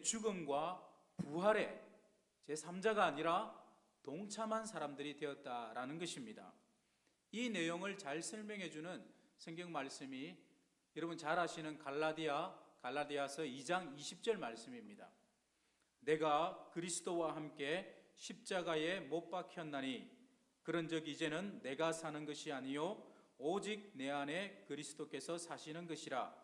죽음과 부활에 제3자가 아니라 동참한 사람들이 되었다라는 것입니다. 이 내용을 잘 설명해 주는 성경 말씀이 여러분 잘 아시는 갈라디아서 2장 20절 말씀입니다. 내가 그리스도와 함께 십자가에 못 박혔나니 그런즉 이제는 내가 사는 것이 아니요 오직 내 안에 그리스도께서 사시는 것이라.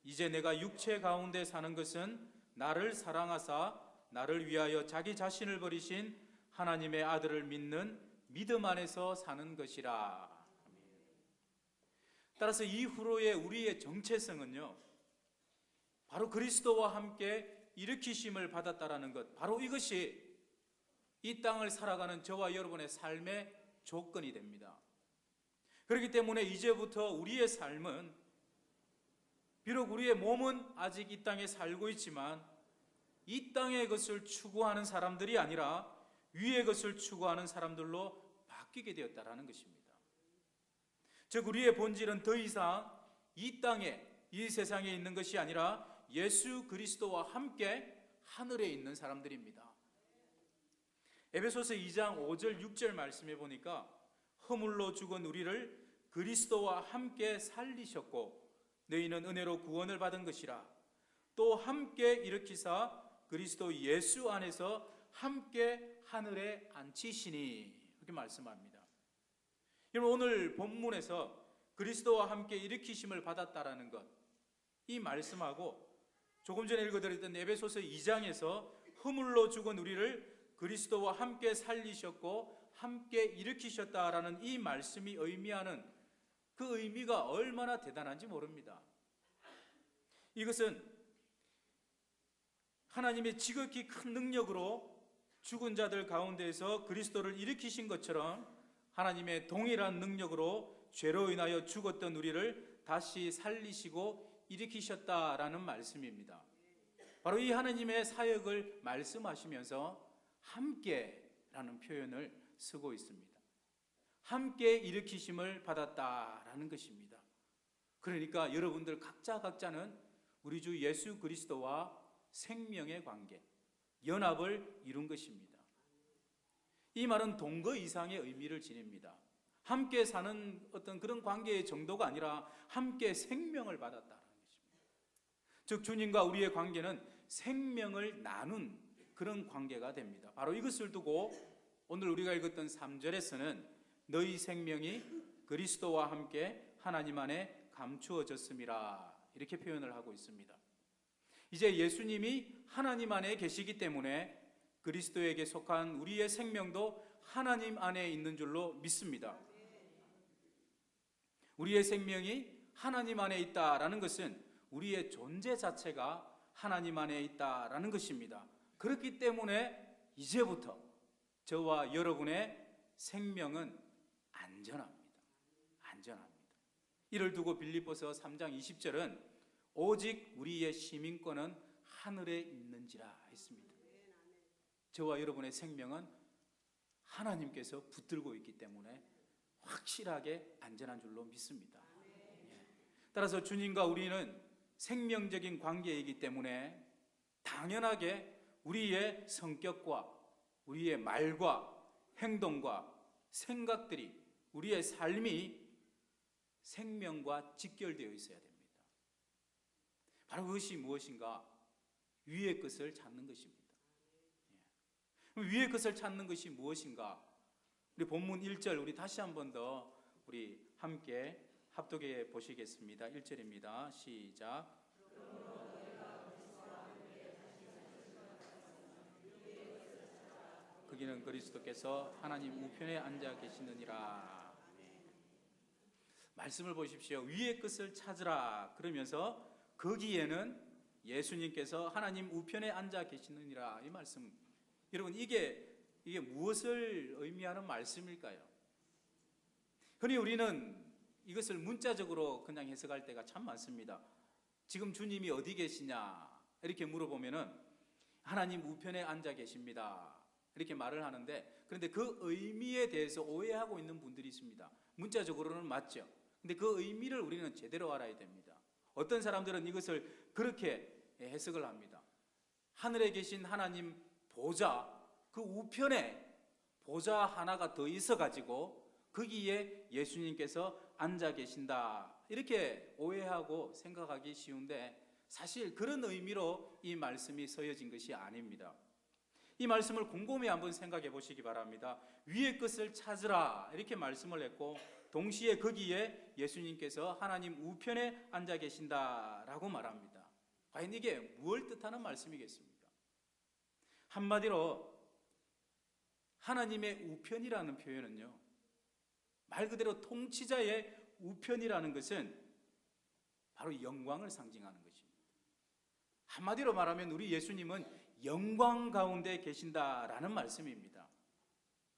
이제 내가 육체 가운데 사는 것은 나를 사랑하사 나를 위하여 자기 자신을 버리신 하나님의 아들을 믿는 믿음 안에서 사는 것이라. 따라서 이후로의 우리의 정체성은요, 바로 그리스도와 함께 일으키심을 받았다라는 것, 바로 이것이 이 땅을 살아가는 저와 여러분의 삶의 조건이 됩니다. 그렇기 때문에 이제부터 우리의 삶은 비록 우리의 몸은 아직 이 땅에 살고 있지만 이 땅의 것을 추구하는 사람들이 아니라 위의 것을 추구하는 사람들로 바뀌게 되었다라는 것입니다. 즉 우리의 본질은 더 이상 이 땅에, 이 세상에 있는 것이 아니라 예수 그리스도와 함께 하늘에 있는 사람들입니다. 에베소서 2장 5절 6절 말씀해 보니까 허물로 죽은 우리를 그리스도와 함께 살리셨고 너희는 은혜로 구원을 받은 것이라. 또 함께 일으키사 그리스도 예수 안에서 함께 하늘에 앉히시니, 이렇게 말씀합니다. 여러분 오늘 본문에서 그리스도와 함께 일으키심을 받았다라는 것, 이 말씀하고 조금 전에 읽어드렸던 에베소서 2장에서 허물로 죽은 우리를 그리스도와 함께 살리셨고 함께 일으키셨다라는 이 말씀이 의미하는 그 의미가 얼마나 대단한지 모릅니다. 이것은 하나님의 지극히 큰 능력으로 죽은 자들 가운데에서 그리스도를 일으키신 것처럼 하나님의 동일한 능력으로 죄로 인하여 죽었던 우리를 다시 살리시고 일으키셨다라는 말씀입니다. 바로 이 하나님의 사역을 말씀하시면서 함께라는 표현을 쓰고 있습니다. 함께 일으키심을 받았다라는 것입니다. 그러니까 여러분들 각자는 우리 주 예수 그리스도와 생명의 관계, 연합을 이룬 것입니다. 이 말은 동거 이상의 의미를 지닙니다. 함께 사는 어떤 그런 관계의 정도가 아니라 함께 생명을 받았다는 것입니다. 즉 주님과 우리의 관계는 생명을 나눈 그런 관계가 됩니다. 바로 이것을 두고 오늘 우리가 읽었던 3절에서는 너희 생명이 그리스도와 함께 하나님 안에 감추어졌음이라, 이렇게 표현을 하고 있습니다. 이제 예수님이 하나님 안에 계시기 때문에 그리스도에게 속한 우리의 생명도 하나님 안에 있는 줄로 믿습니다. 우리의 생명이 하나님 안에 있다라는 것은 우리의 존재 자체가 하나님 안에 있다라는 것입니다. 그렇기 때문에 이제부터 저와 여러분의 생명은 안전합니다. 이를 두고 빌립보서 3장 20절은 오직 우리의 시민권은 하늘에 있는지라 했습니다. 저와 여러분의 생명은 하나님께서 붙들고 있기 때문에 확실하게 안전한 줄로 믿습니다. 따라서 주님과 우리는 생명적인 관계이기 때문에 당연하게 우리의 성격과 우리의 말과 행동과 생각들이, 우리의 삶이 생명과 직결되어 있어야 됩니다. 바로 그것이 무엇인가? 위의 것을 찾는 것입니다. 위의 것을 찾는 것이 무엇인가? 우리 본문 1절 우리 다시 한 번 더 우리 함께 합독해 보시겠습니다. 1절입니다. 시작. 거기는 그리스도께서 하나님 우편에 앉아 계시느니라. 말씀을 보십시오. 위의 것을 찾으라 그러면서 거기에는 예수님께서 하나님 우편에 앉아 계시느니라, 이 말씀. 여러분 이게 무엇을 의미하는 말씀일까요? 흔히 우리는 이것을 문자적으로 그냥 해석할 때가 참 많습니다. 지금 주님이 어디 계시냐 이렇게 물어보면은 하나님 우편에 앉아 계십니다 이렇게 말을 하는데, 그런데 그 의미에 대해서 오해하고 있는 분들이 있습니다. 문자적으로는 맞죠. 근데 그 의미를 우리는 제대로 알아야 됩니다. 어떤 사람들은 이것을 그렇게 해석을 합니다. 하늘에 계신 하나님 보좌, 그 우편에 보좌 하나가 더 있어가지고 거기에 예수님께서 앉아 계신다, 이렇게 오해하고 생각하기 쉬운데 사실 그런 의미로 이 말씀이 서여진 것이 아닙니다. 이 말씀을 곰곰이 한번 생각해 보시기 바랍니다. 위의 것을 찾으라, 이렇게 말씀을 했고 동시에 거기에 예수님께서 하나님 우편에 앉아 계신다라고 말합니다. 과연 이게 무엇을 뜻하는 말씀이겠습니까? 한마디로 하나님의 우편이라는 표현은요, 말 그대로 통치자의 우편이라는 것은 바로 영광을 상징하는 것입니다. 한마디로 말하면 우리 예수님은 영광 가운데 계신다라는 말씀입니다.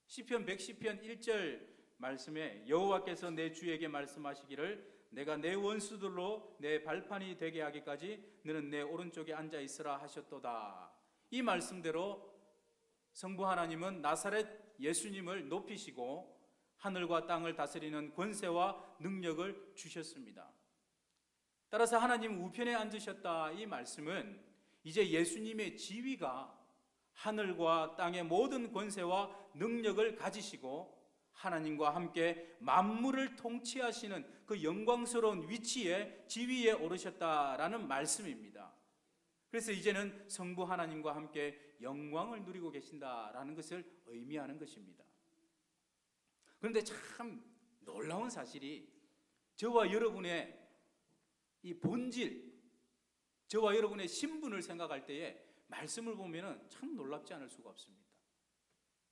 시편 110편 1절 말씀에 여호와께서 내 주에게 말씀하시기를 내가 내 원수들로 내 발판이 되게 하기까지 너는 내 오른쪽에 앉아 있으라 하셨도다. 이 말씀대로 성부 하나님은 나사렛 예수님을 높이시고 하늘과 땅을 다스리는 권세와 능력을 주셨습니다. 따라서 하나님 우편에 앉으셨다, 이 말씀은 이제 예수님의 지위가 하늘과 땅의 모든 권세와 능력을 가지시고 하나님과 함께 만물을 통치하시는 그 영광스러운 위치에, 지위에 오르셨다라는 말씀입니다. 그래서 이제는 성부 하나님과 함께 영광을 누리고 계신다라는 것을 의미하는 것입니다. 그런데 참 놀라운 사실이 저와 여러분의 이 본질, 저와 여러분의 신분을 생각할 때에 말씀을 보면 참 놀랍지 않을 수가 없습니다.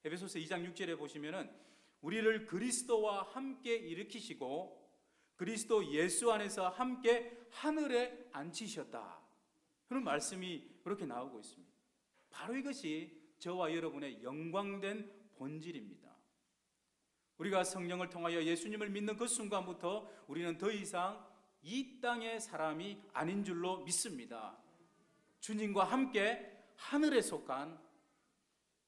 에베소서 2장 6절에 보시면 우리를 그리스도와 함께 일으키시고 그리스도 예수 안에서 함께 하늘에 앉히셨다, 그런 말씀이 그렇게 나오고 있습니다. 바로 이것이 저와 여러분의 영광된 본질입니다. 우리가 성령을 통하여 예수님을 믿는 그 순간부터 우리는 더 이상 이 땅의 사람이 아닌 줄로 믿습니다. 주님과 함께 하늘에 속한,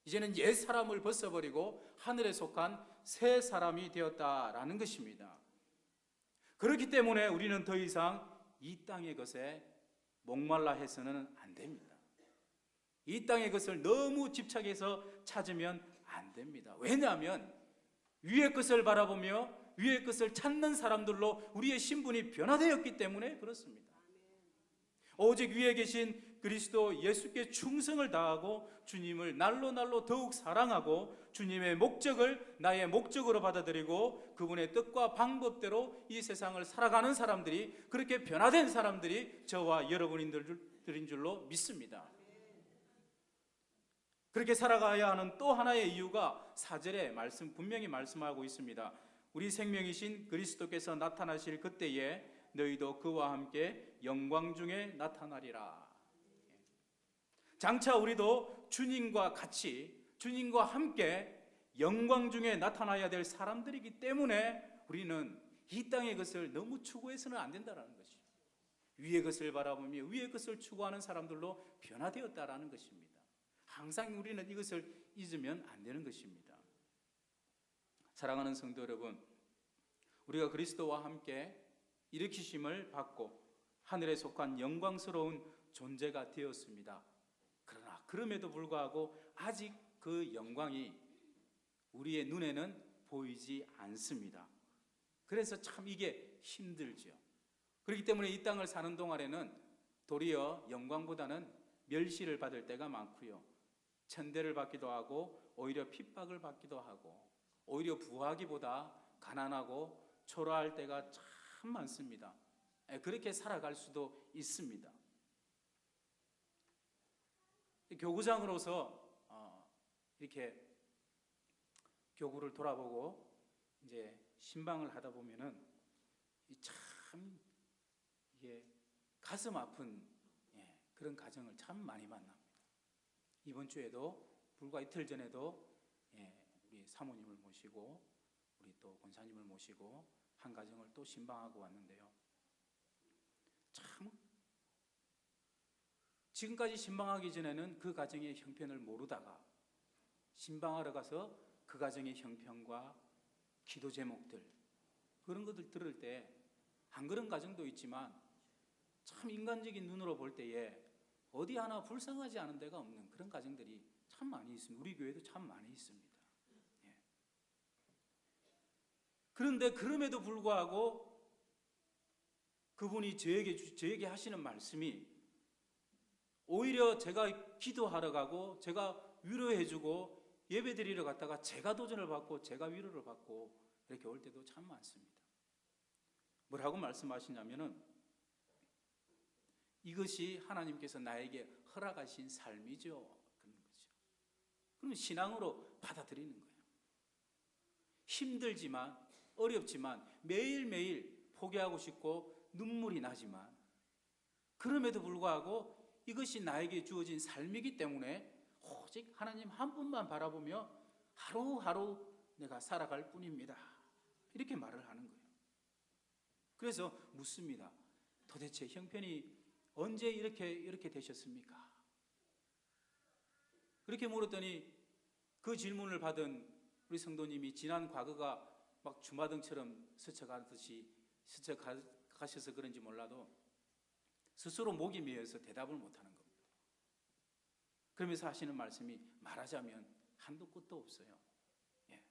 이제는 옛 사람을 벗어버리고 하늘에 속한 새 사람이 되었다라는 것입니다. 그렇기 때문에 우리는 더 이상 이 땅의 것에 목말라 해서는 안 됩니다. 이 땅의 것을 너무 집착해서 찾으면 안 됩니다. 왜냐하면 위의 것을 바라보며 위의 것을 찾는 사람들로 우리의 신분이 변화되었기 때문에 그렇습니다. 오직 위에 계신 그리스도 예수께 충성을 다하고 주님을 날로 날로 더욱 사랑하고 주님의 목적을 나의 목적으로 받아들이고 그분의 뜻과 방법대로 이 세상을 살아가는 사람들이, 그렇게 변화된 사람들이 저와 여러분들인 줄로 믿습니다. 그렇게 살아가야 하는 또 하나의 이유가 4절에 분명히 말씀하고 있습니다. 우리 생명이신 그리스도께서 나타나실 그때에 너희도 그와 함께 영광 중에 나타나리라. 장차 우리도 주님과 같이, 주님과 함께 영광 중에 나타나야 될 사람들이기 때문에 우리는 이 땅의 것을 너무 추구해서는 안 된다는 것이죠. 위의 것을 바라보며 위의 것을 추구하는 사람들로 변화되었다라는 것입니다. 항상 우리는 이것을 잊으면 안 되는 것입니다. 사랑하는 성도 여러분, 우리가 그리스도와 함께 일으키심을 받고 하늘에 속한 영광스러운 존재가 되었습니다. 그러나 그럼에도 불구하고 아직 그 영광이 우리의 눈에는 보이지 않습니다. 그래서 참 이게 힘들죠. 그렇기 때문에 이 땅을 사는 동안에는 도리어 영광보다는 멸시를 받을 때가 많고요, 천대를 받기도 하고 오히려 핍박을 받기도 하고 오히려 부하기보다 가난하고 초라할 때가 참 많습니다. 그렇게 살아갈 수도 있습니다. 교구장으로서 이렇게 교구를 돌아보고 이제 신방을 하다 보면은 참 이게 가슴 아픈 그런 가정을 참 많이 만납니다. 이번 주에도 불과 이틀 전에도 우리 사모님을 모시고 우리 또 권사님을 모시고 한 가정을 또 신방하고 왔는데요, 참 지금까지 신방하기 전에는 그 가정의 형편을 모르다가 신방하러 가서 그 가정의 형편과 기도 제목들, 그런 것들 들을 때 안 그런 가정도 있지만 참 인간적인 눈으로 볼 때에 어디 하나 불쌍하지 않은 데가 없는 그런 가정들이 참 많이 있습니다. 우리 교회도 참 많이 있습니다. 예. 그런데 그럼에도 불구하고 그분이 저에게 하시는 말씀이 오히려 제가 기도하러 가고 제가 위로해주고 예배드리러 갔다가 제가 도전을 받고 제가 위로를 받고 이렇게 올 때도 참 많습니다. 뭐라고 말씀하시냐면은 이것이 하나님께서 나에게 허락하신 삶이죠. 그런 거죠. 그러면 신앙으로 받아들이는 거예요. 힘들지만 어렵지만 매일매일 포기하고 싶고 눈물이 나지만 그럼에도 불구하고 이것이 나에게 주어진 삶이기 때문에 오직 하나님 한 분만 바라보며 하루하루 내가 살아갈 뿐입니다. 이렇게 말을 하는 거예요. 그래서 묻습니다. 도대체 형편이 언제 이렇게 되셨습니까? 그렇게 물었더니 그 질문을 받은 우리 성도님이 지난 과거가 막 주마등처럼 스쳐가셔서 그런지 몰라도 스스로 목이 메어서 대답을 못하는 겁니다. 그러면서 하시는 말씀이 말하자면 한도 끝도 없어요. 예.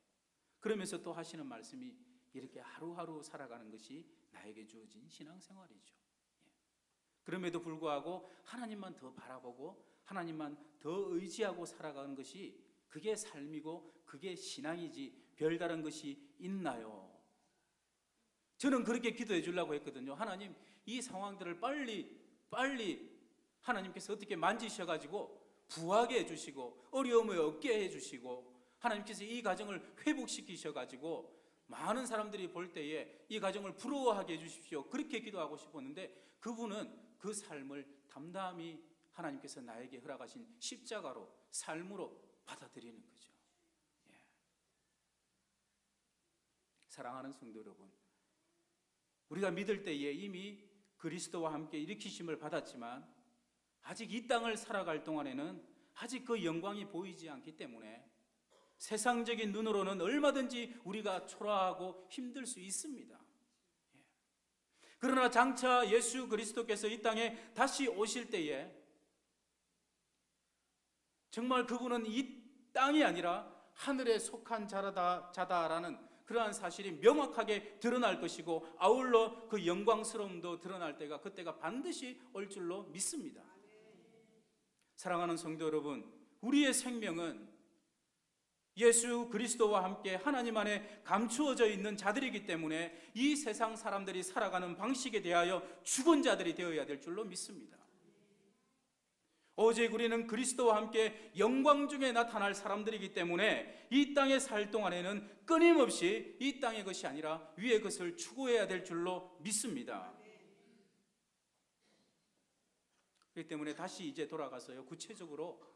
그러면서 또 하시는 말씀이 이렇게 하루하루 살아가는 것이 나에게 주어진 신앙생활이죠. 예. 그럼에도 불구하고 하나님만 더 바라보고 하나님만 더 의지하고 살아가는 것이 그게 삶이고 그게 신앙이지 별다른 것이 있나요? 저는 그렇게 기도해 주려고 했거든요. 하나님, 이 상황들을 빨리 하나님께서 어떻게 만지셔가지고 부하게 해주시고 어려움을 없게 해주시고 하나님께서 이 가정을 회복시키셔가지고 많은 사람들이 볼 때에 이 가정을 부러워하게 해주십시오. 그렇게 기도하고 싶었는데 그분은 그 삶을 담담히 하나님께서 나에게 허락하신 십자가로 삶으로 받아들이는 거죠. 예. 사랑하는 성도 여러분, 우리가 믿을 때에 이미 그리스도와 함께 일으키심을 받았지만 아직 이 땅을 살아갈 동안에는 아직 그 영광이 보이지 않기 때문에 세상적인 눈으로는 얼마든지 우리가 초라하고 힘들 수 있습니다. 예. 그러나 장차 예수 그리스도께서 이 땅에 다시 오실 때에 정말 그분은 이 땅이 아니라 하늘에 속한 자다라는 그러한 사실이 명확하게 드러날 것이고 아울러 그 영광스러움도 드러날 때가 그때가 반드시 올 줄로 믿습니다. 사랑하는 성도 여러분, 우리의 생명은 예수 그리스도와 함께 하나님 안에 감추어져 있는 자들이기 때문에 이 세상 사람들이 살아가는 방식에 대하여 죽은 자들이 되어야 될 줄로 믿습니다. 오직 우리는 그리스도와 함께 영광 중에 나타날 사람들이기 때문에 이 땅에 살 동안에는 끊임없이 이 땅의 것이 아니라 위의 것을 추구해야 될 줄로 믿습니다. 그렇기 때문에 다시 이제 돌아가서요, 구체적으로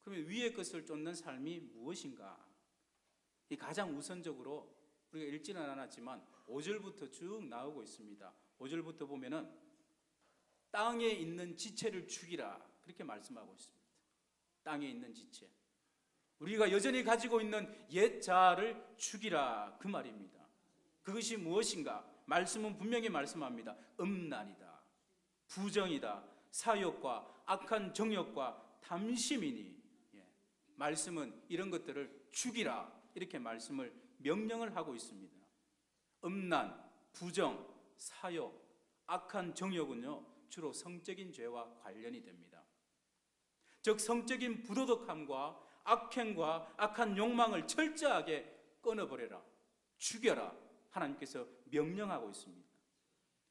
그러면 위의 것을 쫓는 삶이 무엇인가? 이 가장 우선적으로 우리가 읽지는 않았지만 5절부터 쭉 나오고 있습니다. 5절부터 보면은 땅에 있는 지체를 죽이라 그렇게 말씀하고 있습니다. 땅에 있는 지체, 우리가 여전히 가지고 있는 옛 자아를 죽이라 그 말입니다. 그것이 무엇인가? 말씀은 분명히 말씀합니다. 음란이다, 부정이다, 사욕과 악한 정욕과 탐심이니, 말씀은 이런 것들을 죽이라 이렇게 말씀을 명령을 하고 있습니다. 음란, 부정, 사욕, 악한 정욕은요 주로 성적인 죄와 관련이 됩니다. 즉 성적인 부도덕함과 악행과 악한 욕망을 철저하게 끊어버려라, 죽여라 하나님께서 명령하고 있습니다.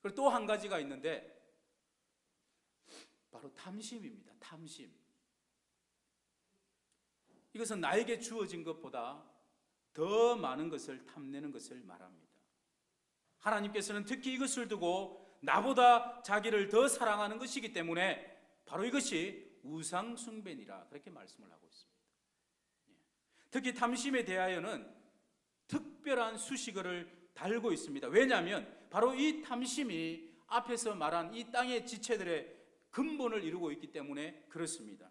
그리고 또 한 가지가 있는데 바로 탐심입니다. 탐심. 이것은 나에게 주어진 것보다 더 많은 것을 탐내는 것을 말합니다. 하나님께서는 특히 이것을 두고 나보다 자기를 더 사랑하는 것이기 때문에 바로 이것이 우상 숭배니라 그렇게 말씀을 하고 있습니다. 특히 탐심에 대하여는 특별한 수식어를 달고 있습니다. 왜냐하면 바로 이 탐심이 앞에서 말한 이 땅의 지체들의 근본을 이루고 있기 때문에 그렇습니다.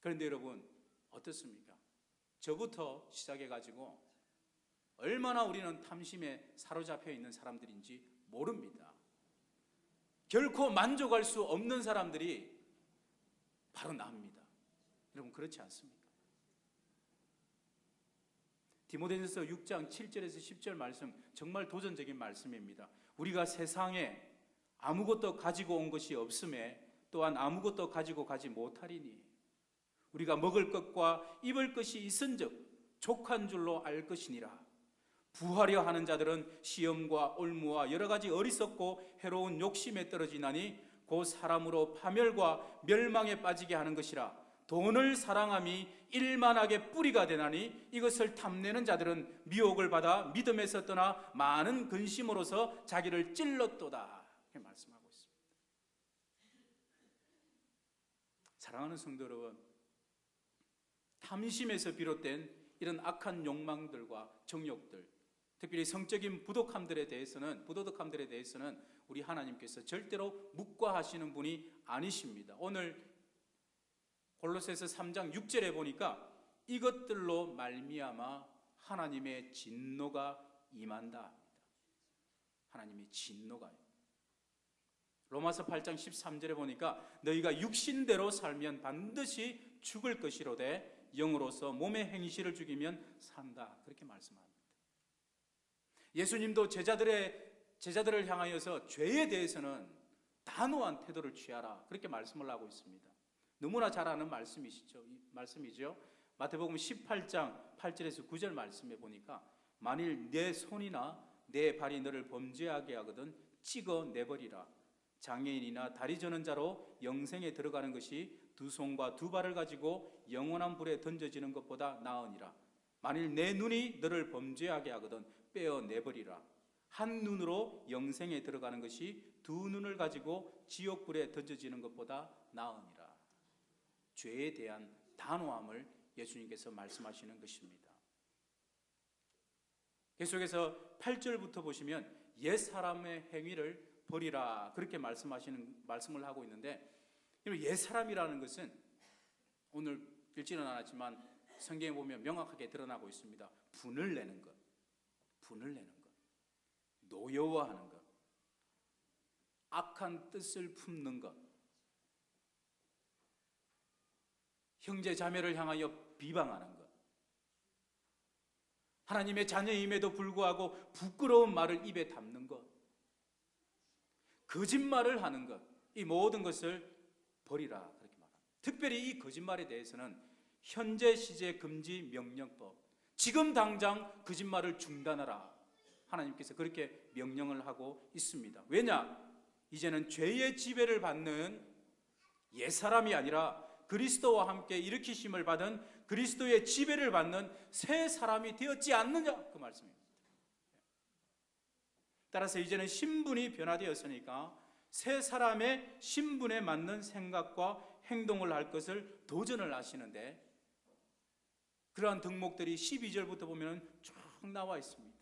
그런데 여러분 어떻습니까? 저부터 시작해가지고 얼마나 우리는 탐심에 사로잡혀 있는 사람들인지 모릅니다. 결코 만족할 수 없는 사람들이 바로 나입니다. 여러분 그렇지 않습니까? 디모데전서 6장 7절에서 10절 말씀 정말 도전적인 말씀입니다. 우리가 세상에 아무것도 가지고 온 것이 없음에 또한 아무것도 가지고 가지 못하리니 우리가 먹을 것과 입을 것이 있은즉 족한 줄로 알 것이니라. 부하려 하는 자들은 시험과 올무와 여러 가지 어리석고 해로운 욕심에 떨어지나니 곧 사람으로 파멸과 멸망에 빠지게 하는 것이라. 돈을 사랑함이 일만하게 뿌리가 되나니 이것을 탐내는 자들은 미혹을 받아 믿음에서 떠나 많은 근심으로서 자기를 찔렀도다. 이렇게 말씀하고 있습니다. 사랑하는 성도 여러분, 탐심에서 비롯된 이런 악한 욕망들과 정욕들, 특별히 성적인 부도덕함들에 대해서는 우리 하나님께서 절대로 묵과하시는 분이 아니십니다. 오늘 골로새서 3장 6절에 보니까 이것들로 말미암아 하나님의 진노가 임한다. 하나님의 진노가. 로마서 8장 13절에 보니까 너희가 육신대로 살면 반드시 죽을 것이로되 영으로서 몸의 행실을 죽이면 산다. 그렇게 말씀합니다. 예수님도 제자들을 향하여서 죄에 대해서는 단호한 태도를 취하라. 그렇게 말씀을 하고 있습니다. 너무나 잘 아는 말씀이죠. 마태복음 18장 8절에서 9절 말씀에 보니까 만일 내 손이나 내 발이 너를 범죄하게 하거든 찍어 내버리라. 장애인이나 다리 저는 자로 영생에 들어가는 것이 두 손과 두 발을 가지고 영원한 불에 던져지는 것보다 나으니라. 만일 내 눈이 너를 범죄하게 하거든 빼어 내버리라. 한 눈으로 영생에 들어가는 것이 두 눈을 가지고 지옥불에 던져지는 것보다 나으니라. 죄에 대한 단호함을 예수님께서 말씀하시는 것입니다. 계속해서 8절부터 보시면 옛사람의 행위를 버리라 그렇게 말씀을 하고 있는데, 옛사람이라는 것은 오늘 읽지는 않았지만 성경에 보면 명확하게 드러나고 있습니다. 분을 내는 것, 노여워하는 것, 악한 뜻을 품는 것, 형제 자매를 향하여 비방하는 것, 하나님의 자녀임에도 불구하고 부끄러운 말을 입에 담는 것, 거짓말을 하는 것, 이 모든 것을 버리라 그렇게 말합니다. 특별히 이 거짓말에 대해서는 현재 시제 금지 명령법, 지금 당장 거짓말을 중단하라, 하나님께서 그렇게 명령을 하고 있습니다. 왜냐? 이제는 죄의 지배를 받는 옛사람이 아니라 그리스도와 함께 일으키심을 받은 그리스도의 지배를 받는 새 사람이 되었지 않느냐, 그 말씀입니다. 따라서 이제는 신분이 변화되었으니까 새 사람의 신분에 맞는 생각과 행동을 할 것을 도전을 하시는데, 그러한 덕목들이 12절부터 보면 쭉 나와 있습니다.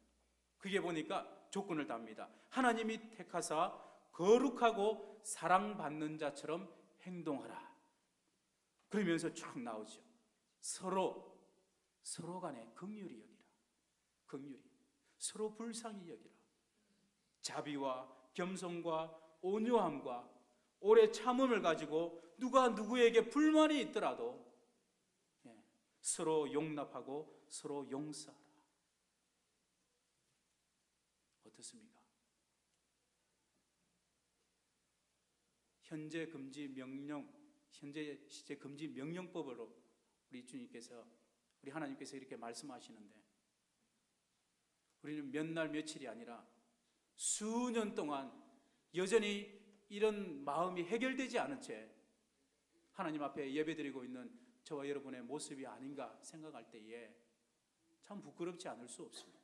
그게 보니까 조건을 답니다. 하나님이 택하사 거룩하고 사랑받는 자처럼 행동하라. 그러면서 쭉 나오죠. 서로 간에 긍휼히 여기라. 긍휼히. 서로 불쌍히 여기라. 자비와 겸손과 온유함과 오래 참음을 가지고 누가 누구에게 불만이 있더라도 서로 용납하고 서로 용서하라. 어떻습니까? 현재 시제 금지 명령법으로 우리 하나님께서 이렇게 말씀하시는데, 우리는 몇 날 며칠이 아니라 수년 동안 여전히 이런 마음이 해결되지 않은 채 하나님 앞에 예배드리고 있는 저와 여러분의 모습이 아닌가 생각할 때에 참 부끄럽지 않을 수 없습니다.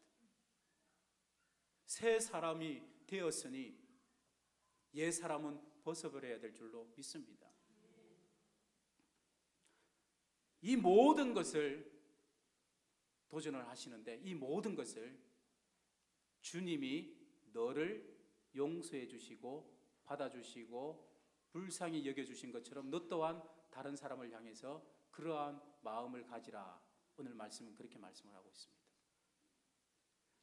새 사람이 되었으니 옛 사람은 벗어버려야 될 줄로 믿습니다. 이 모든 것을 도전을 하시는데, 이 모든 것을 주님이 너를 용서해 주시고 받아주시고 불쌍히 여겨주신 것처럼 너 또한 다른 사람을 향해서 그러한 마음을 가지라. 오늘 말씀은 그렇게 말씀을 하고 있습니다.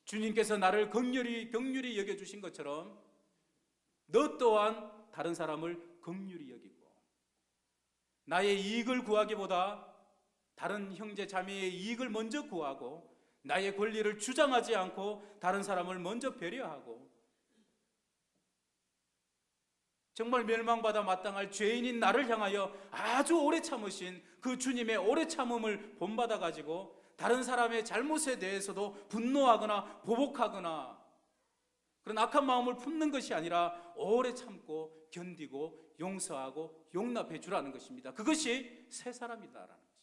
주님께서 나를 긍휼히 여겨주신 것처럼 너 또한 다른 사람을 긍휼히 여기고, 나의 이익을 구하기보다 다른 형제 자매의 이익을 먼저 구하고 나의 권리를 주장하지 않고 다른 사람을 먼저 배려하고 정말 멸망받아 마땅할 죄인인 나를 향하여 아주 오래 참으신 그 주님의 오래 참음을 본받아 가지고 다른 사람의 잘못에 대해서도 분노하거나 보복하거나 그런 악한 마음을 품는 것이 아니라 오래 참고 견디고 용서하고 용납해 주라는 것입니다. 그것이 새 사람이다라는 것입니다.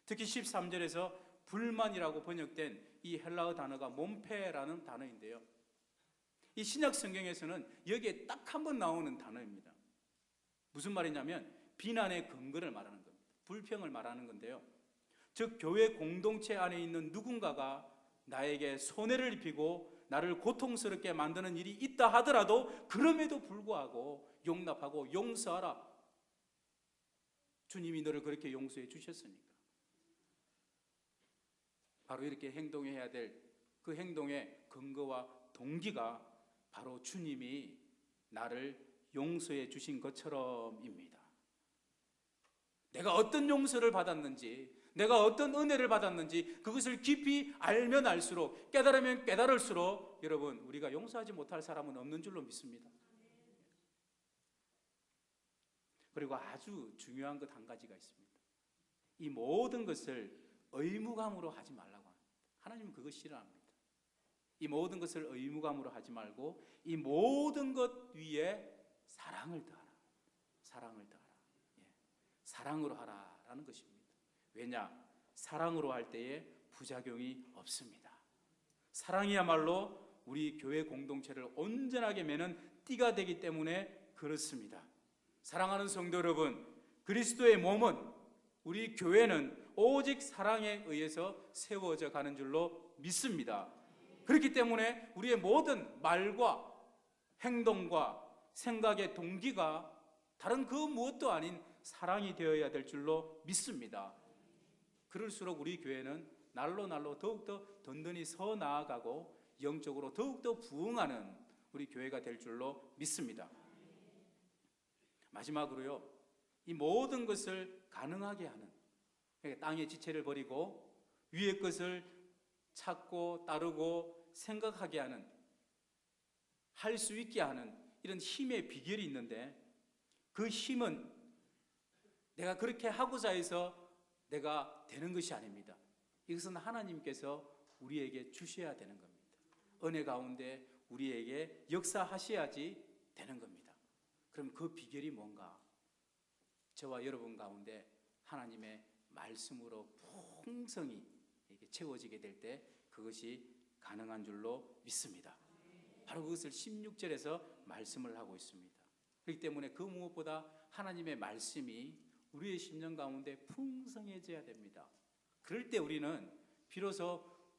특히 13절에서 불만이라고 번역된 이 헬라어 단어가 몬페라는 단어인데요. 이 신약 성경에서는 여기에 딱 한 번 나오는 단어입니다. 무슨 말이냐면 비난의 근거를 말하는 겁니다. 불평을 말하는 건데요. 즉 교회 공동체 안에 있는 누군가가 나에게 손해를 입히고 나를 고통스럽게 만드는 일이 있다 하더라도 그럼에도 불구하고 용납하고 용서하라. 주님이 너를 그렇게 용서해 주셨으니까. 바로 이렇게 행동해야 될 그 행동의 근거와 동기가 바로 주님이 나를 용서해 주신 것처럼입니다. 내가 어떤 용서를 받았는지, 내가 어떤 은혜를 받았는지 그것을 깊이 알면 알수록, 깨달으면 깨달을수록 여러분, 우리가 용서하지 못할 사람은 없는 줄로 믿습니다. 그리고 아주 중요한 것 한 가지가 있습니다. 이 모든 것을 의무감으로 하지 말라고 합니다. 하나님은 그거 싫어합니다. 이 모든 것을 의무감으로 하지 말고 이 모든 것 위에 사랑을 더하라. 사랑을 더하라. 사랑으로 하라라는 것입니다. 왜냐? 사랑으로 할 때에 부작용이 없습니다. 사랑이야말로 우리 교회 공동체를 온전하게 매는 띠가 되기 때문에 그렇습니다. 사랑하는 성도 여러분, 그리스도의 몸은, 우리 교회는 오직 사랑에 의해서 세워져 가는 줄로 믿습니다. 그렇기 때문에 우리의 모든 말과 행동과 생각의 동기가 다른 그 무엇도 아닌 사랑이 되어야 될 줄로 믿습니다. 그럴수록 우리 교회는 날로 날로 더욱더 든든히 서 나아가고 영적으로 더욱더 부흥하는 우리 교회가 될 줄로 믿습니다. 마지막으로요, 이 모든 것을 가능하게 하는, 땅의 지체를 버리고 위의 것을 찾고 따르고 생각하게 하는, 할 수 있게 하는 이런 힘의 비결이 있는데, 그 힘은 내가 그렇게 하고자 해서 내가 되는 것이 아닙니다. 이것은 하나님께서 우리에게 주셔야 되는 겁니다. 은혜 가운데 우리에게 역사하셔야지 되는 겁니다. 그럼 그 비결이 뭔가? 저와 여러분 가운데 하나님의 말씀으로 풍성히 채워지게 될 때 그것이 가능한 줄로 믿습니다. 바로 그것을 16절에서 말씀을 하고 있습니다. 그렇기 때문에 그 무엇보다 하나님의 말씀이 우리의 심령 가운데 풍성해져야 됩니다. 그럴 때 우리는 비로소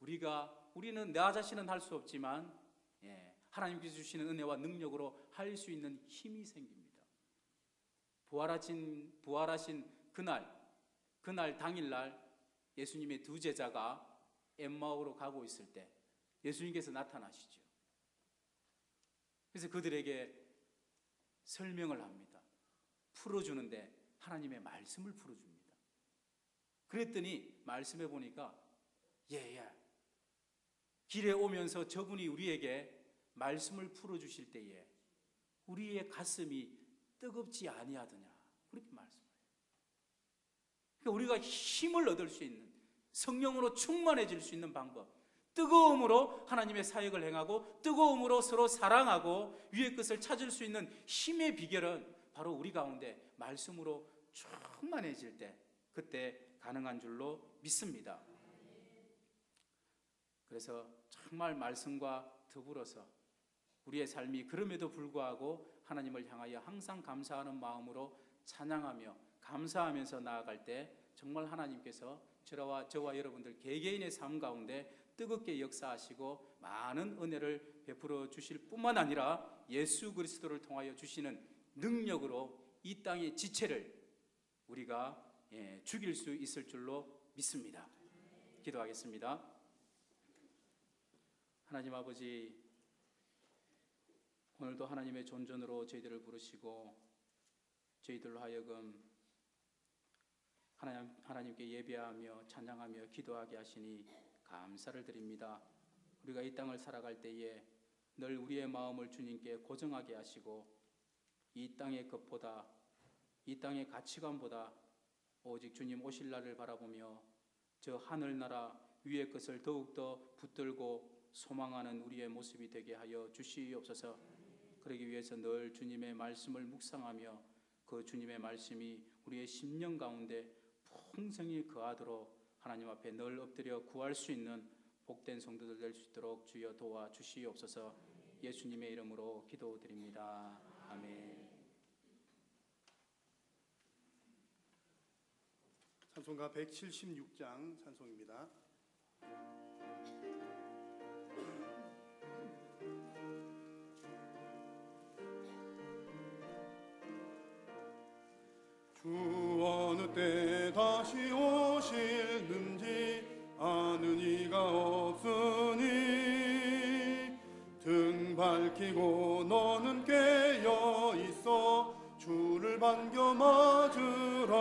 우리는 나 자신은 할 수 없지만 하나님께서 주시는 은혜와 능력으로 할 수 있는 힘이 생깁니다. 부활하신 그날 당일날 예수님의 두 제자가 엠마오로 가고 있을 때 예수님께서 나타나시죠. 그래서 그들에게 설명을 합니다. 풀어주는데 하나님의 말씀을 풀어줍니다. 그랬더니 말씀해 보니까 길에 오면서 저분이 우리에게 말씀을 풀어주실 때에 우리의 가슴이 뜨겁지 아니하더냐, 그렇게 말씀해요. 그러니까 우리가 힘을 얻을 수 있는, 성령으로 충만해질 수 있는 방법, 뜨거움으로 하나님의 사역을 행하고 뜨거움으로 서로 사랑하고 위의 것을 찾을 수 있는 힘의 비결은 바로 우리 가운데 말씀으로 충만해질 때, 그때 가능한 줄로 믿습니다. 그래서 정말 말씀과 더불어서 우리의 삶이 그럼에도 불구하고 하나님을 향하여 항상 감사하는 마음으로 찬양하며 감사하면서 나아갈 때 정말 하나님께서 저와 여러분들 개개인의 삶 가운데 뜨겁게 역사하시고 많은 은혜를 베풀어 주실 뿐만 아니라 예수 그리스도를 통하여 주시는 능력으로 이 땅의 지체를 우리가 죽일 수 있을 줄로 믿습니다. 기도하겠습니다. 하나님 아버지, 오늘도 하나님의 존전으로 저희들을 부르시고 저희들로 하여금 하나님께 예배하며 찬양하며 기도하게 하시니 감사를 드립니다. 우리가 이 땅을 살아갈 때에 늘 우리의 마음을 주님께 고정하게 하시고 이 땅의 것보다, 이 땅의 가치관보다 오직 주님 오실 날을 바라보며 저 하늘나라 위의 것을 더욱더 붙들고 소망하는 우리의 모습이 되게 하여 주시옵소서. 그러기 위해서 늘 주님의 말씀을 묵상하며 그 주님의 말씀이 우리의 심령 가운데 풍성히 거하도록 하나님 앞에 늘 엎드려 구할 수 있는 복된 성도들 될 수 있도록 주여 도와주시옵소서. 예수님의 이름으로 기도드립니다. 아멘. 찬송가 176장 찬송입니다. 주 어느 때 다시 오실는지 아는 이가 없으니 등 밝히고 너는 깨어 있어 주를 반겨 맞으라.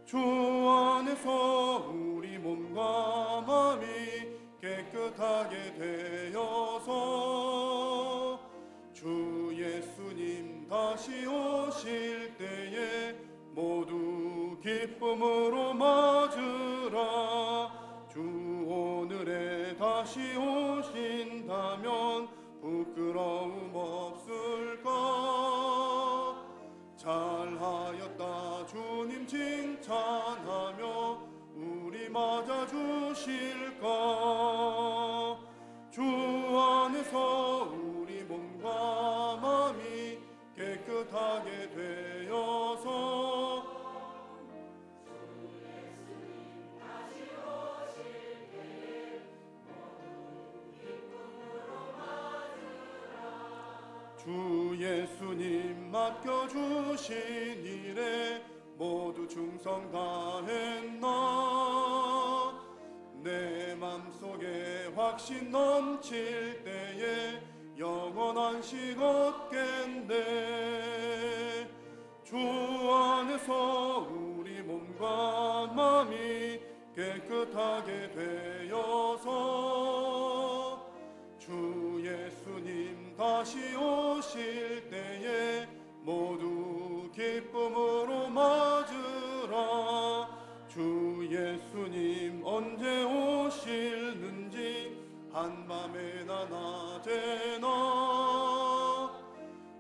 주 안에서 우리 몸과 마음이 깨끗하게 되어서 주 예수님 다시 오실 때에 모두 기쁨으로 맞으라. 주 오늘에 다시 오신다면 부끄러움 없을까. 잘하였다 주님 칭찬하며 우리 맞아주실까. 주 안에서 우리 몸과 마음이 깨끗하게 되어서 주 예수님 맡겨주신 일에 모두 충성 다했나. 내 맘속에 확신 넘칠 때에 영원한 식 얻겠네. 주 안에서 우리 몸과 마음이 깨끗하게 되어서 주 예수님 다시 오실 때에 모두 기쁨으로 맞으라. 주 예수님 언제 오실는지 한밤에나 낮에나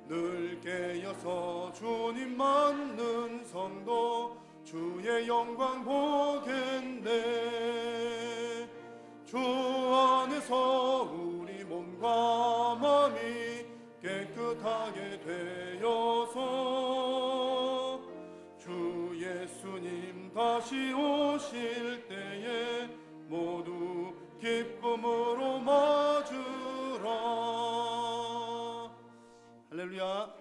늘 깨어서 주님 맞는 성도 주의 영광 보겠네. 주 안에서 우리 몸과 마음이 깨끗하게 되어서 주 예수님 다시 오실 때에 모두 기쁨으로 맞으라. 할렐루야.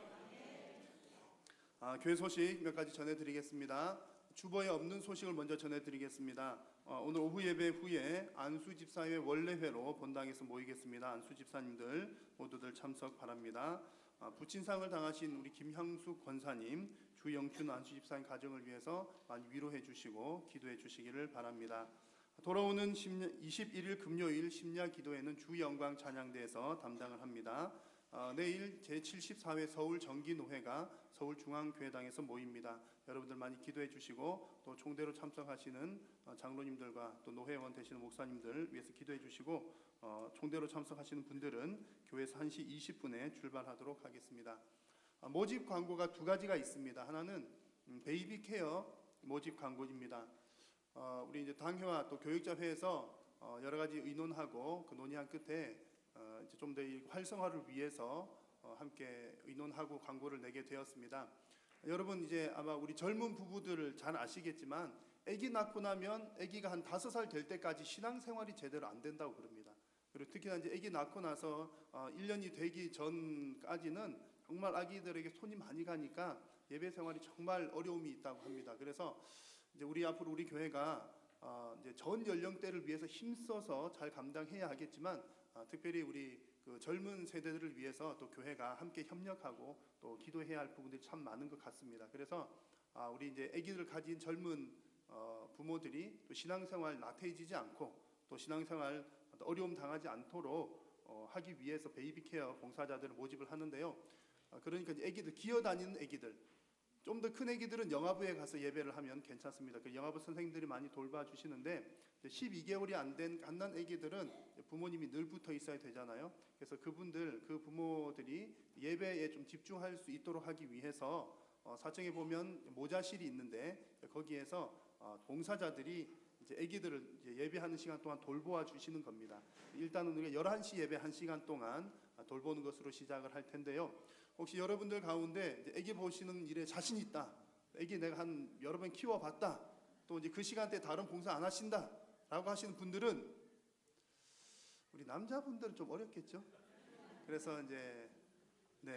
교회 소식 몇 가지 전해드리겠습니다. 주보에 없는 소식을 먼저 전해드리겠습니다. 오늘 오후 예배 후에 안수 집사회 원래회로 본당에서 모이겠습니다. 안수 집사님들 모두들 참석 바랍니다. 부친상을 당하신 우리 김향숙 권사님, 주영춘 안수 집사님 가정을 위해서 많이 위로해 주시고 기도해 주시기를 바랍니다. 돌아오는 21일 금요일 심야 기도회는 주영광 찬양대에서 담당을 합니다. 내일 제74회 서울 정기노회가 서울중앙교회당에서 모입니다. 여러분들 많이 기도해 주시고 또 총대로 참석하시는 장로님들과 또 노회원 되시는 목사님들 위해서 기도해 주시고 총대로 참석하시는 분들은 교회에서 1시 20분에 출발하도록 하겠습니다. 모집 광고가 두 가지가 있습니다. 하나는 베이비 케어 모집 광고입니다. 우리 이제 당회와 또 교육자회에서 여러 가지 의논하고 그 논의한 끝에 이제 좀 더 활성화를 위해서 함께 의논하고 광고를 내게 되었습니다. 여러분 이제 아마 우리 젊은 부부들 잘 아시겠지만 아기 낳고 나면 아기가 한 5살 될 때까지 신앙생활이 제대로 안 된다고 그럽니다. 그리고 특히나 이제 아기 낳고 나서 1년이 되기 전까지는 정말 아기들에게 손이 많이 가니까 예배 생활이 정말 어려움이 있다고 합니다. 그래서 이제 앞으로 우리 교회가 이제 전 연령대를 위해서 힘써서 잘 감당해야 하겠지만 특별히 우리 그 젊은 세대들을 위해서 또 교회가 함께 협력하고 또 기도해야 할 부분들이 참 많은 것 같습니다. 그래서 우리 이제 아기들을 가진 젊은 부모들이 또 신앙생활 나태해지지 않고 또 신앙생활 어려움 당하지 않도록 하기 위해서 베이비 케어 봉사자들을 모집을 하는데요. 그러니까 이제 아기들 기어다니는 아기들, 좀 더 큰 아기들은 영아부에 가서 예배를 하면 괜찮습니다. 그 영아부 선생님들이 많이 돌봐주시는데 12개월이 안 된 갓난 아기들은 부모님이 늘 붙어 있어야 되잖아요. 그래서 그 부모들이 예배에 좀 집중할 수 있도록 하기 위해서 사정에 보면 모자실이 있는데 거기에서 봉사자들이 이제 아기들을 이제 예배하는 시간 동안 돌보아 주시는 겁니다. 일단은 우리가 11시 예배 1시간 동안 돌보는 것으로 시작을 할 텐데요. 혹시 여러분들 가운데 이제 아기 보시는 일에 자신 있다, 아기 내가 한 여러 번 키워봤다, 또 이제 그 시간대에 다른 봉사 안 하신다라고 하시는 분들은 우리 남자분들은 좀 어렵겠죠. 그래서 이제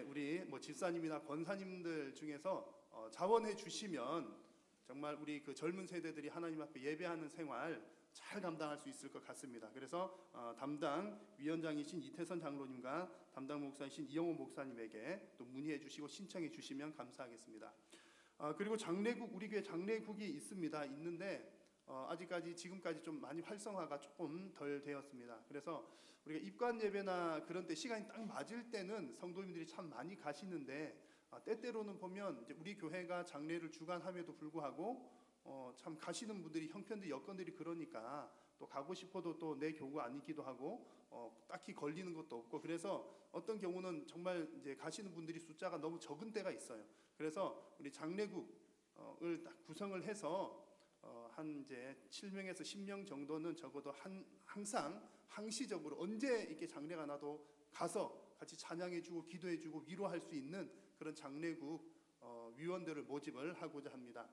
우리 뭐 집사님이나 권사님들 중에서 자원해 주시면 정말 우리 그 젊은 세대들이 하나님 앞에 예배하는 생활 잘 감당할 수 있을 것 같습니다. 그래서 담당 위원장이신 이태선 장로님과 담당 목사이신 이영호 목사님에게 또 문의해 주시고 신청해 주시면 감사하겠습니다. 그리고 장례국, 우리 교회 장례국이 있는데 아직까지 지금까지 좀 많이 활성화가 조금 덜 되었습니다. 그래서 우리가 입관 예배나 그런 때 시간이 딱 맞을 때는 성도님들이 참 많이 가시는데 때때로는 보면 이제 우리 교회가 장례를 주관함에도 불구하고 참 가시는 분들이 형편들 여건들이 그러니까 또 가고 싶어도 또 내 교구 아니기도 하고 딱히 걸리는 것도 없고, 그래서 어떤 경우는 정말 이제 가시는 분들이 숫자가 너무 적은 때가 있어요. 그래서 우리 장례국을 딱 구성을 해서 한 이제 7명에서 10명 정도는 적어도 항상 항시적으로 언제 이렇게 장례가 나도 가서 같이 찬양해주고 기도해주고 위로할 수 있는 그런 장례국 위원들을 모집을 하고자 합니다.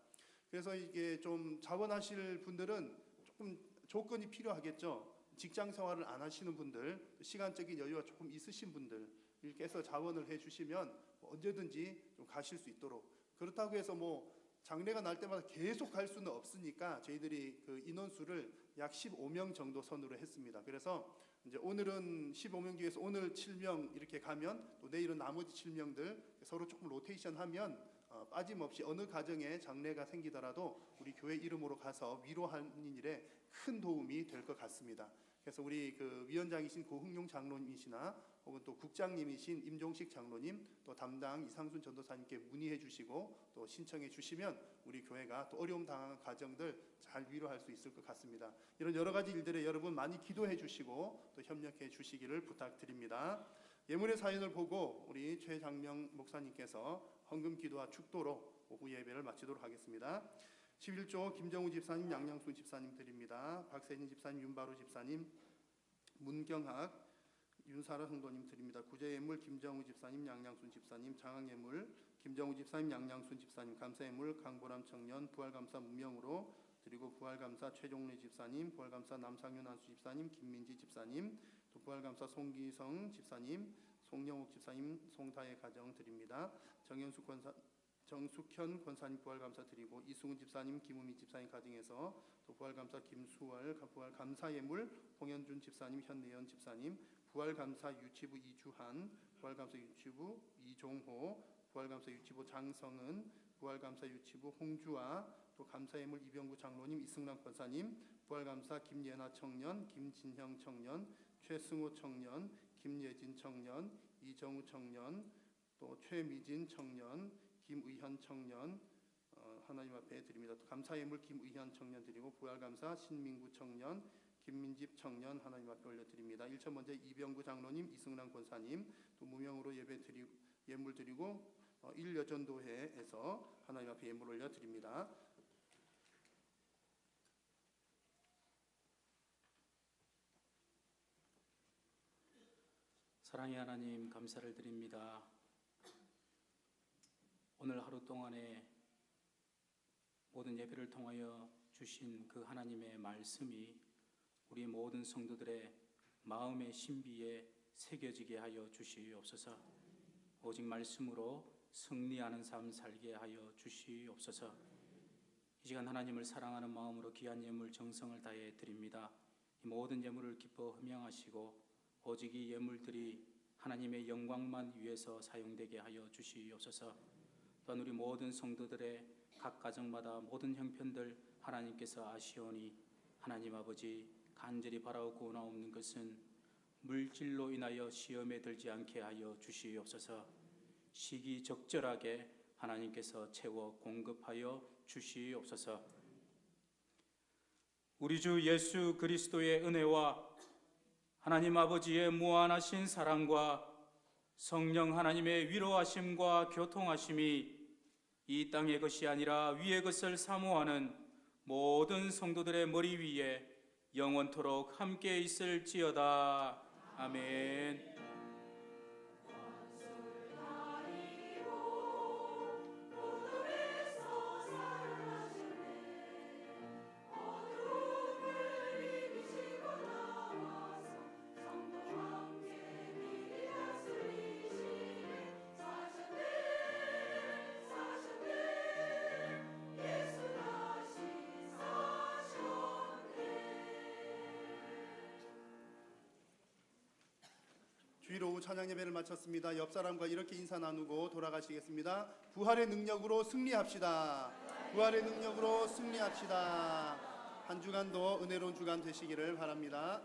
그래서 이게 좀 자원하실 분들은 조금 조건이 필요하겠죠. 직장 생활을 안 하시는 분들, 시간적인 여유가 조금 있으신 분들께서 자원을 해주시면 언제든지 좀 가실 수 있도록. 그렇다고 해서 뭐 장례가 날 때마다 계속 갈 수는 없으니까 저희들이 그 인원수를 약 15명 정도 선으로 했습니다. 그래서 이제 오늘은 15명 중에서 오늘 7명 이렇게 가면 또 내일은 나머지 7명들 서로 조금 로테이션하면 빠짐없이 어느 가정에 장례가 생기더라도 우리 교회 이름으로 가서 위로하는 일에 큰 도움이 될 것 같습니다. 그래서 우리 그 위원장이신 고흥용 장로님이시나 혹은 또 국장님이신 임종식 장로님, 또 담당 이상순 전도사님께 문의해 주시고 또 신청해 주시면 우리 교회가 또 어려움 당한 가정들 잘 위로할 수 있을 것 같습니다. 이런 여러 가지 일들에 여러분 많이 기도해 주시고 또 협력해 주시기를 부탁드립니다. 예물의 사연을 보고 우리 최장명 목사님께서 헌금 기도와 축도로 오후 예배를 마치도록 하겠습니다. 11조 김정우 집사님, 양양순 집사님 드립니다. 박세진 집사님, 윤바로 집사님, 문경학, 윤사라 성도님 드립니다. 구제예물 김정우 집사님, 양양순 집사님, 장학예물 김정우 집사님, 양양순 집사님, 감사예물 강보람 청년, 부활감사 무명으로 드리고 부활감사 최종래 집사님, 부활감사 남상윤 안수 집사님, 김민지 집사님, 또 부활감사 송기성 집사님, 송영욱 집사님, 송다혜 가정 드립니다. 정숙현 권사님 부활감사 드리고 이승훈 집사님, 김우미 집사님 가정에서 또 부활감사 김수월, 부활감사예물 홍현준 집사님, 현내연 집사님, 부활감사 유치부 이주한, 부활감사 유치부 이종호, 부활감사 유치부 장성은, 부활감사 유치부 홍주아, 또 감사예물 이병구 장로님, 이승남 권사님, 부활감사 김예나 청년, 김진형 청년, 최승호 청년, 김예진 청년, 이정우 청년, 또 최미진 청년, 김의현 청년 하나님 앞에 드립니다. 또 감사예물 김의현 청년 드리고 부활감사 신민구 청년, 김민집 청년 하나님 앞에 올려드립니다. 1천 번째 이병구 장로님, 이승남 권사님, 또 무명으로 예물 드리고 일여전도회에서 하나님 앞에 예물 올려드립니다. 사랑의 하나님, 감사를 드립니다. 오늘 하루 동안에 모든 예배를 통하여 주신 그 하나님의 말씀이 우리 모든 성도들의 마음의 신비에 새겨지게 하여 주시옵소서. 오직 말씀으로 승리하는 삶 살게 하여 주시옵소서. 이 시간 하나님을 사랑하는 마음으로 귀한 예물 정성을 다해 드립니다. 이 모든 예물을 기뻐 흠양하시고 오직 이 예물들이 하나님의 영광만 위해서 사용되게 하여 주시옵소서. 또한 우리 모든 성도들의 각 가정마다 모든 형편들 하나님께서 아시오니 하나님 아버지 간절히 바라고 나옵는 것은 물질로 인하여 시험에 들지 않게 하여 주시옵소서. 시기적절하게 하나님께서 채워 공급하여 주시옵소서. 우리 주 예수 그리스도의 은혜와 하나님 아버지의 무한하신 사랑과 성령 하나님의 위로하심과 교통하심이 이 땅의 것이 아니라 위의 것을 사모하는 모든 성도들의 머리 위에 영원토록 함께 있을지어다. 아멘. 주일 오후 찬양 예배를 마쳤습니다. 옆 사람과 이렇게 인사 나누고 돌아가시겠습니다. 부활의 능력으로 승리합시다. 부활의 능력으로 승리합시다. 한 주간도 은혜로운 주간 되시기를 바랍니다.